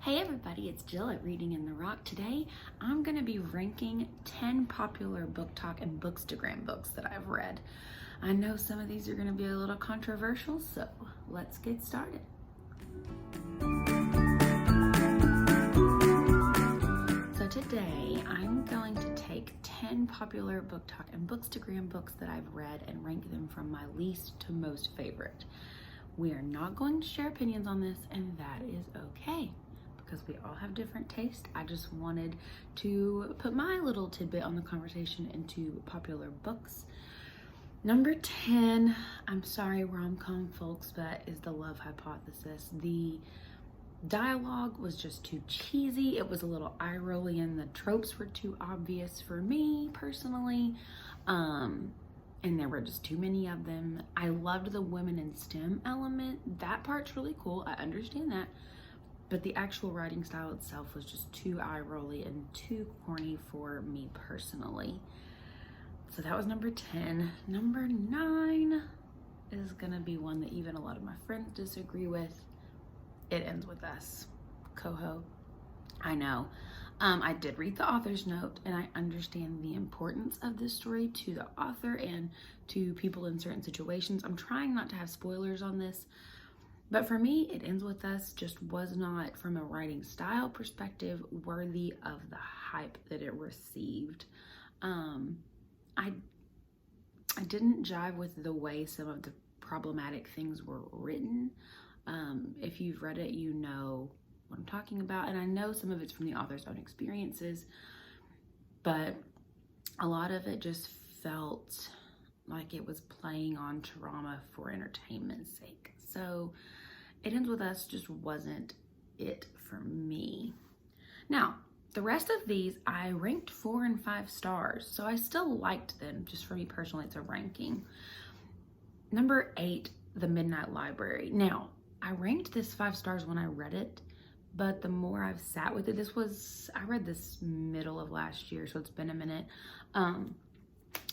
Hey everybody, it's Jill at Reading in the Rock. Today I'm going to be ranking 10 popular BookTok and Bookstagram books that I've read. I know some of these are going to be a little controversial, so let's get started. So today I'm going to take 10 popular BookTok and Bookstagram books that I've read and rank them from my least to most favorite. We are not going to share opinions on this, and that is okay, because we all have different tastes. I just wanted to put my little tidbit on the conversation into popular books. Number 10, I'm sorry rom-com folks, but is The Love Hypothesis. The dialogue was just too cheesy. It was a little eye-rolly and the tropes were too obvious for me personally. And there were just too many of them. I loved the women in STEM element. That part's really cool. I understand that. But the actual writing style itself was just too eye-rolly and too corny for me personally. So that was number 10. Number 9 is gonna be one that even a lot of my friends disagree with. It Ends With Us. Coho. I know. I did read the author's note, and I understand the importance of this story to the author and to people in certain situations. I'm trying not to have spoilers on this, but for me, It Ends With Us just was not, from a writing style perspective, worthy of the hype that it received. I didn't jive with the way some of the problematic things were written. If you've read it, you know what I'm talking about. And I know some of it's from the author's own experiences, but a lot of it just felt like it was playing on trauma for entertainment's sake. So It Ends With Us just wasn't it for me. Now, the rest of these I ranked 4 and 5 stars, so I still liked them. Just for me personally, it's a ranking. Number 8, The Midnight Library. Now, I ranked this 5 stars when I read it, but the more I've sat with it, I read this middle of last year, so it's been a minute.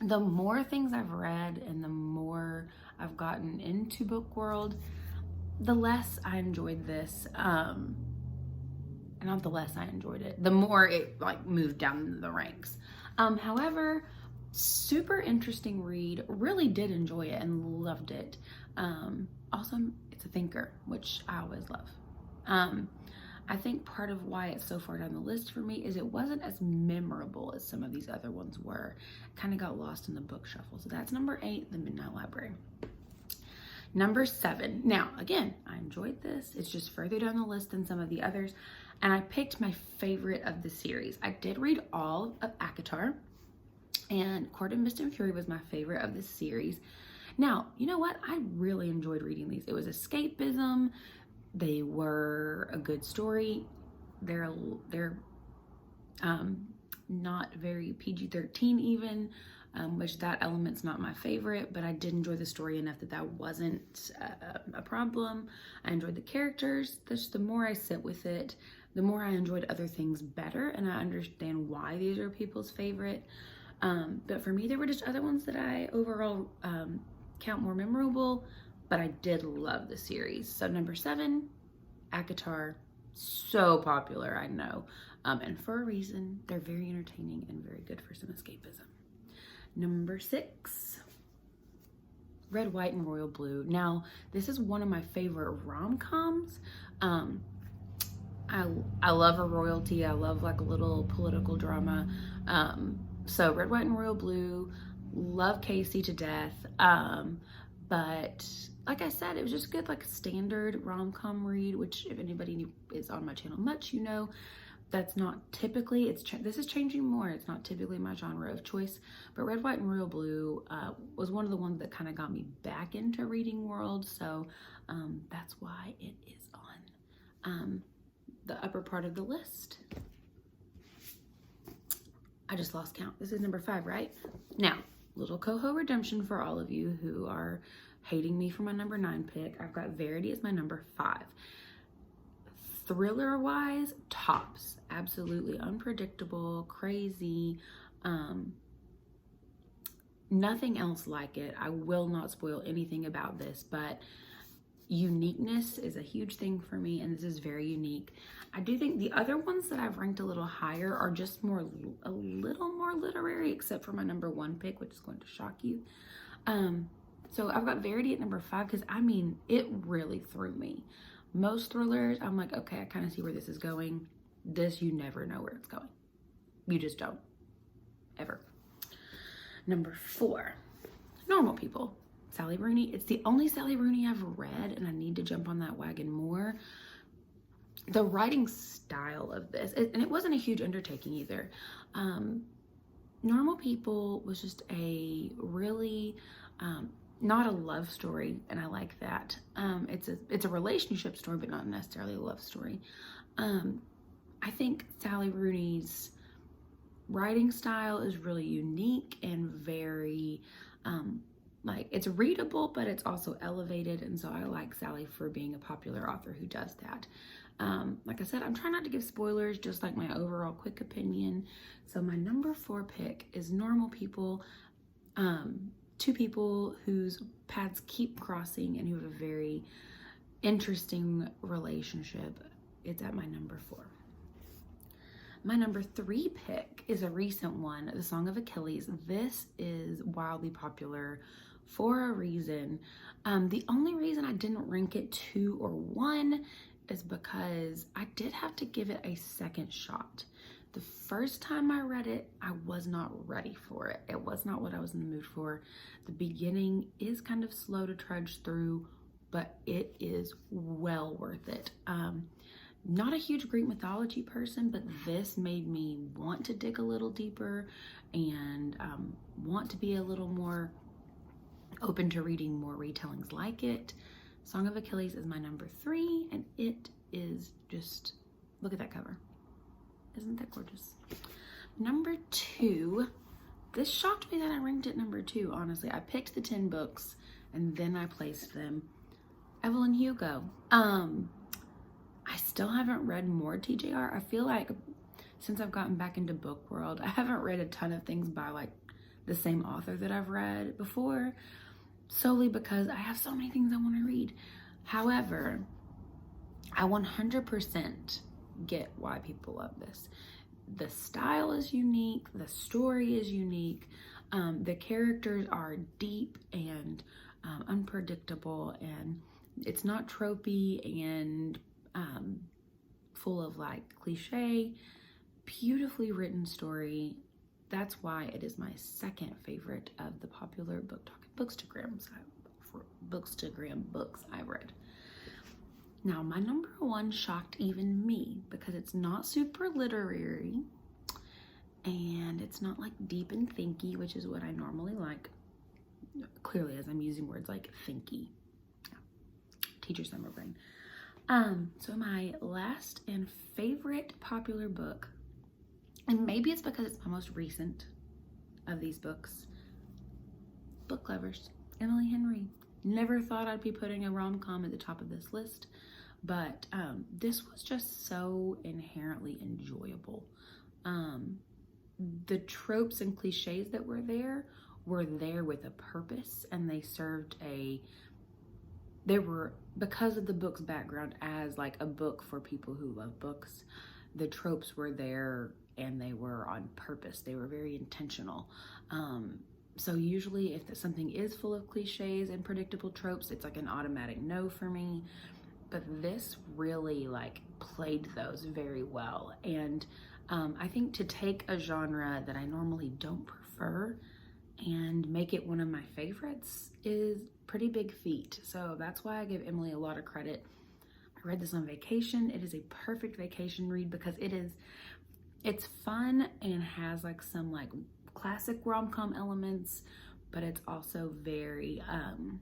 The more things I've read and the more I've gotten into book world, the less I enjoyed this. Not the less I enjoyed it, the more it moved down the ranks. However, super interesting read. Really did enjoy it and loved it. Also, it's a thinker, which I always love. I think part of why it's so far down the list for me is it wasn't as memorable as some of these other ones were. Kind of got lost in the book shuffle. So that's number 8, The Midnight Library. Number 7. Now, again, I enjoyed this. It's just further down the list than some of the others. And I picked my favorite of the series. I did read all of Achilles, and Court of Mist and Fury was my favorite of this series. Now, you know what? I really enjoyed reading these. It was escapism. They were a good story. They're not very PG-13 even, which that element's not my favorite, but I did enjoy the story enough that wasn't a problem. I enjoyed the characters. The more I sit with it, the more I enjoyed other things better, and I understand why these are people's favorite. But for me, there were just other ones that I overall count more memorable, but I did love the series. So number 7, Achilles, so popular, I know. And for a reason. They're very entertaining and very good for some escapism. Number 6, Red, White, and Royal Blue. Now, this is one of my favorite rom-coms. I love a royalty. I love a little political drama. So Red, White, and Royal Blue. Love Casey to death. But like I said, it was just good, standard rom-com read, which if anybody is on my channel much, you know, that's not typically, this is changing more. It's not typically my genre of choice, but Red, White, and Royal Blue was one of the ones that kind of got me back into reading world. So that's why it is on the upper part of the list. I just lost count. This is number 5, right? Now, little Coho redemption for all of you who are hating me for my number 9 pick. I've got Verity as my number 5. Thriller-wise, tops. Absolutely unpredictable, crazy. Nothing else like it. I will not spoil anything about this, but uniqueness is a huge thing for me, and this is very unique. I do think the other ones that I've ranked a little higher are just a little more literary, except for my number 1 pick, which is going to shock you. So I've got Verity at number 5 because, I mean, it really threw me. Most thrillers, I'm like, okay, I kind of see where this is going. This, you never know where it's going. You just don't. Ever. Number 4, Normal People. Sally Rooney. It's the only Sally Rooney I've read, and I need to jump on that wagon more. The writing style of this, and it wasn't a huge undertaking either. Normal People was just a really, not a love story, and I like that. It's a relationship story, but not necessarily a love story. I think Sally Rooney's writing style is really unique and very, like, it's readable, but it's also elevated, and so I like Sally for being a popular author who does that. Like I said, I'm trying not to give spoilers, just like my overall quick opinion. So my number 4 pick is Normal People. 2 people whose paths keep crossing and who have a very interesting relationship. It's at my number 4. My number 3 pick is a recent one, The Song of Achilles. This is wildly popular for a reason. The only reason I didn't rank it 2 or 1 is because I did have to give it a second shot. The first time I read it, I was not ready for it. It was not what I was in the mood for. The beginning is kind of slow to trudge through, but it is well worth it. Not a huge Greek mythology person, but this made me want to dig a little deeper and want to be a little more open to reading more retellings like it. Song of Achilles is my number 3, and it is just, look at that cover. Isn't that gorgeous? Number 2, this shocked me that I ranked it number 2, honestly. I picked the 10 books, and then I placed them. Evelyn Hugo. I still haven't read more TJR. I feel like since I've gotten back into book world, I haven't read a ton of things by like the same author that I've read before, solely because I have so many things I want to read. However, I 100% get why people love this. The style is unique, the story is unique, the characters are deep and unpredictable, and it's not tropey and full of like cliche. Beautifully written story. That's why it is my second favorite of the popular BookTok and Bookstagram books I've read. Now, my number 1 shocked even me because it's not super literary and it's not like deep and thinky, which is what I normally like. Clearly, as I'm using words like thinky. Teacher summer brain. So my last and favorite popular book, and maybe it's because it's my most recent of these books, Book Lovers, Emily Henry. Never thought I'd be putting a rom-com at the top of this list, but this was just so inherently enjoyable. The tropes and cliches that were there with a purpose, and they were, because of the book's background as like a book for people who love books, the tropes were there and they were on purpose. They were very intentional. So usually if something is full of cliches and predictable tropes, it's like an automatic no for me. But this really like played those very well. And I think to take a genre that I normally don't prefer and make it one of my favorites is pretty big feat. So that's why I give Emily a lot of credit. I read this on vacation. It is a perfect vacation read because it's fun and has like some like classic rom-com elements, but it's also very I'm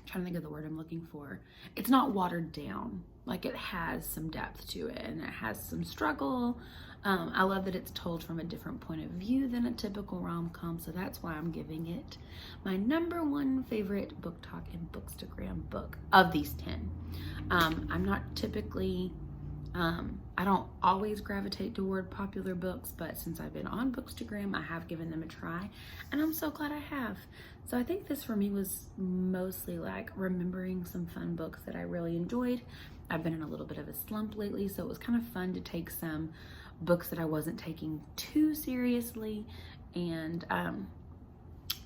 trying to think of the word I'm looking for. It's not watered down. Like, it has some depth to it and it has some struggle. I love that it's told from a different point of view than a typical rom-com, so that's why I'm giving it my number 1 favorite BookTok and Bookstagram book of these 10. I'm not typically I don't always gravitate toward popular books, but since I've been on Bookstagram, I have given them a try, and I'm so glad I have. So I think this for me was mostly like remembering some fun books that I really enjoyed. I've been in a little bit of a slump lately, so it was kind of fun to take some books that I wasn't taking too seriously and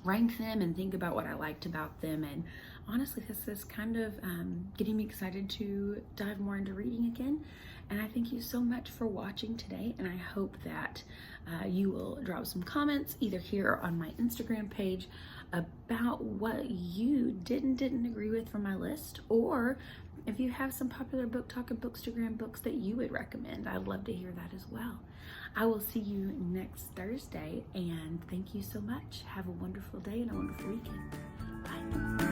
rank them and think about what I liked about them. And honestly, this is kind of getting me excited to dive more into reading again. And I thank you so much for watching today, and I hope that you will drop some comments either here or on my Instagram page about what you didn't agree with from my list, or if you have some popular BookTok and Bookstagram books that you would recommend. I'd love to hear that as well. I will see you next Thursday, and thank you so much. Have a wonderful day and a wonderful weekend. Bye.